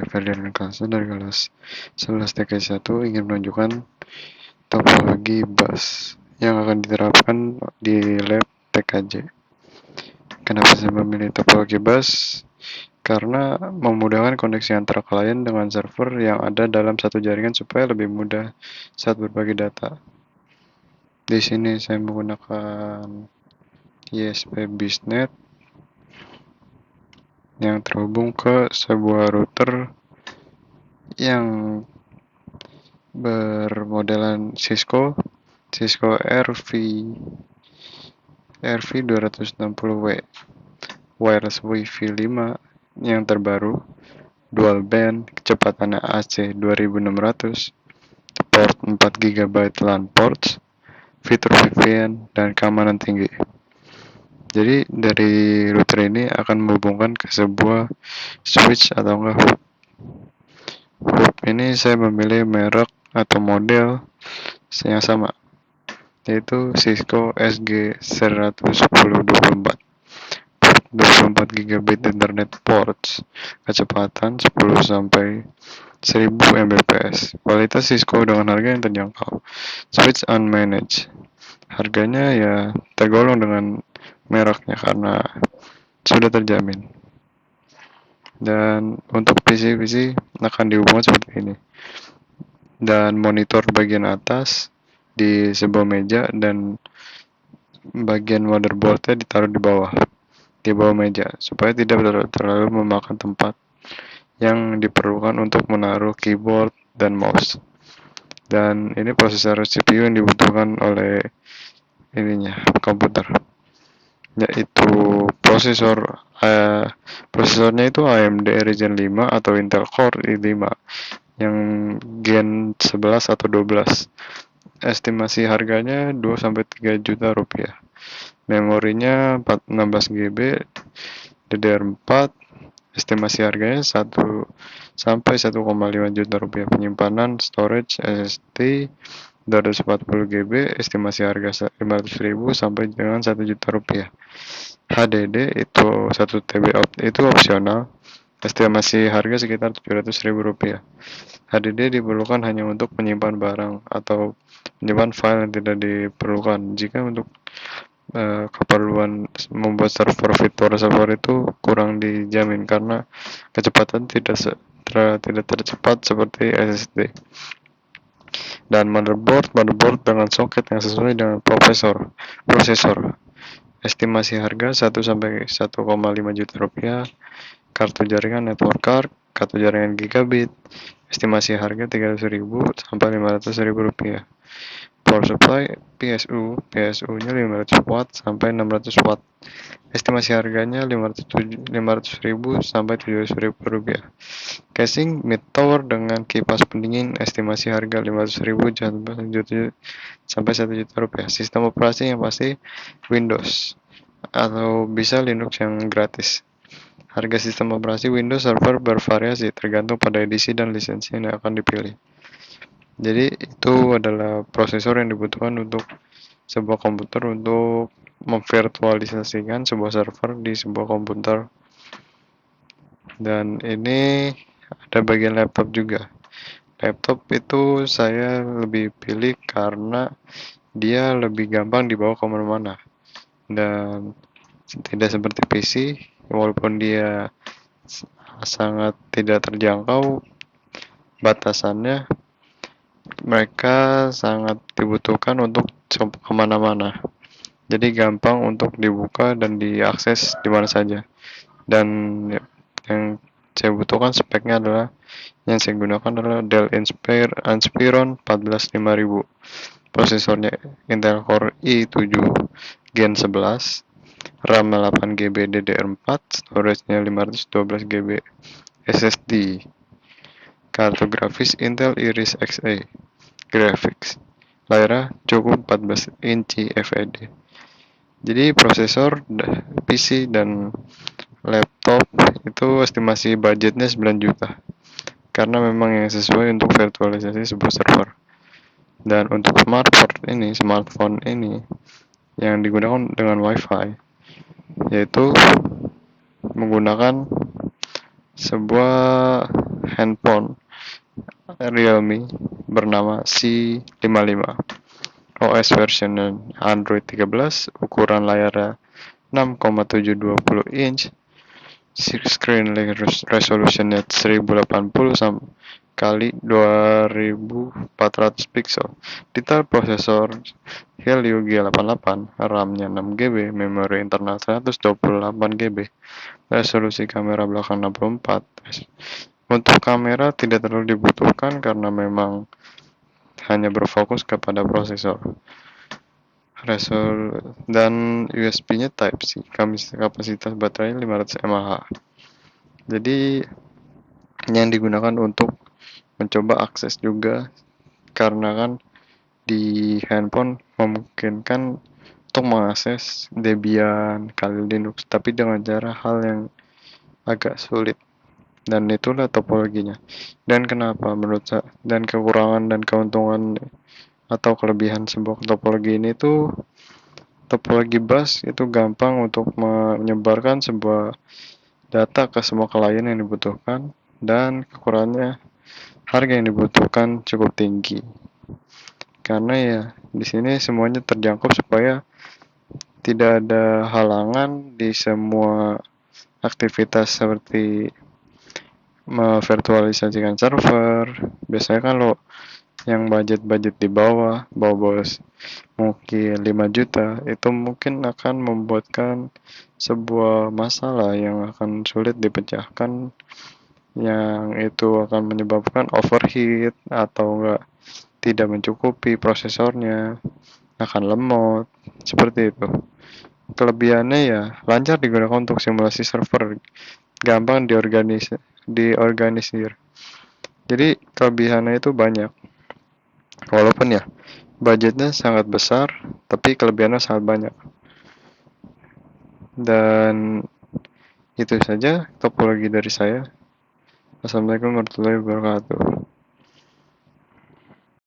Ferdian Kalsa dari kelas 11 TK 1 ingin menunjukkan topologi bus yang akan diterapkan di lab TKJ. Kenapa saya memilih topologi bus? Karena memudahkan koneksi antara klien dengan server yang ada dalam satu jaringan supaya lebih mudah saat berbagi data. Di sini saya menggunakan ISP BizNet yang terhubung ke sebuah router yang bermodelan Cisco RV260W wireless Wi-Fi 5 yang terbaru, dual band, kecepatannya AC 2600, port 4 GB LAN ports, fitur VPN, dan keamanan tinggi. Jadi dari router ini akan menghubungkan ke sebuah switch atau enggak hub. Hub ini saya memilih merek atau model yang sama, yaitu Cisco SG11024. 24 GB internet ports, kecepatan 10 sampai 1000 Mbps, kualitas Cisco dengan harga yang terjangkau, switch unmanaged, harganya ya tergolong dengan mereknya karena sudah terjamin. Dan untuk PC akan dihubungkan seperti ini, dan monitor bagian atas di sebuah meja dan bagian motherboardnya ditaruh di bawah meja supaya tidak terlalu memakan tempat yang diperlukan untuk menaruh keyboard dan mouse. Dan ini prosesor CPU yang dibutuhkan oleh komputer, yaitu prosesornya itu AMD Ryzen 5 atau Intel Core i5 yang Gen 11 atau 12. Estimasi harganya 2-3 juta rupiah. Memorinya 16 GB DDR4, estimasi harganya 1-1,5 juta rupiah. Penyimpanan storage SSD 240 GB, estimasi harga 500.000 sampai dengan 1 juta rupiah. HDD itu 1 TB itu opsional, estimasi harga sekitar 700.000 rupiah. HDD diperlukan hanya untuk menyimpan barang atau menyimpan file yang tidak diperlukan. Jika untuk keperluan membuat server virtual server itu kurang dijamin karena kecepatan tidak tercepat seperti SSD. Dan motherboard dengan soket yang sesuai dengan prosesor. Estimasi harga 1-1,5 juta rupiah. Kartu jaringan network card, kartu jaringan gigabit, estimasi harga 300.000 sampai 500.000 rupiah. Power supply PSU-nya 500 watt sampai 600 watt. Estimasi harganya 500.000 sampai 700.000 rupiah. Casing mid tower dengan kipas pendingin, estimasi harga 500.000 sampai 1 juta rupiah. Sistem operasi yang pasti Windows atau bisa Linux yang gratis. Harga sistem operasi Windows Server bervariasi tergantung pada edisi dan lisensi yang akan dipilih. Jadi itu adalah prosesor yang dibutuhkan untuk sebuah komputer untuk memvirtualisasikan sebuah server di sebuah komputer. Dan ini ada bagian laptop juga. Laptop itu saya lebih pilih karena dia lebih gampang dibawa kemana-mana dan tidak seperti PC, walaupun dia sangat tidak terjangkau batasannya, mereka sangat dibutuhkan untuk kemana-mana. Jadi gampang untuk dibuka dan diakses di mana saja. Dan yang saya butuhkan speknya adalah, yang saya gunakan adalah Dell Inspiron 145.000. Prosesornya Intel Core i7 Gen 11, RAM 8GB DDR4, storage-nya 512 GB, SSD, kartu grafis Intel Iris Xe Graphics, layarnya cukup 14 inci FHD. Jadi prosesor PC dan laptop itu estimasi budgetnya 9 juta karena memang yang sesuai untuk virtualisasi sebuah server. Dan untuk smartphone ini yang digunakan dengan WiFi, yaitu menggunakan sebuah handphone Realme bernama C55. OS version Android 13, ukuran layarnya 6,720 inch, screen resolutionnya 1080 kali 2400 pixel. Detail prosesor Helio G88, RAM-nya 6GB, memori internal 128GB, resolusi kamera belakang 64. Untuk kamera tidak terlalu dibutuhkan karena memang hanya berfokus kepada prosesor. Dan USB-nya Type-C, kapasitas baterai 500 mAh. Jadi yang digunakan untuk mencoba akses juga, karena kan di handphone memungkinkan untuk mengakses Debian, Kali Linux, tapi dengan cara hal yang agak sulit. Dan itulah topologinya. Dan kenapa menurut saya, dan kekurangan dan keuntungan atau kelebihan sebuah topologi ini tuh, topologi bus itu gampang untuk menyebarkan sebuah data ke semua klien yang dibutuhkan, dan kekurangannya harga yang dibutuhkan cukup tinggi. Karena ya di sini semuanya terjangkau supaya tidak ada halangan di semua aktivitas seperti virtualisasikan server. Biasanya kan lo yang budget di bawah mungkin 5 juta, itu mungkin akan membuatkan sebuah masalah yang akan sulit dipecahkan, yang itu akan menyebabkan overheat atau enggak tidak mencukupi prosesornya, akan lemot, seperti itu. Kelebihannya ya lancar digunakan untuk simulasi server, gampang diorganisir. Jadi kelebihannya itu banyak. Walaupun ya budgetnya sangat besar, tapi kelebihannya sangat banyak. Dan itu saja topologi dari saya. Assalamualaikum warahmatullahi wabarakatuh.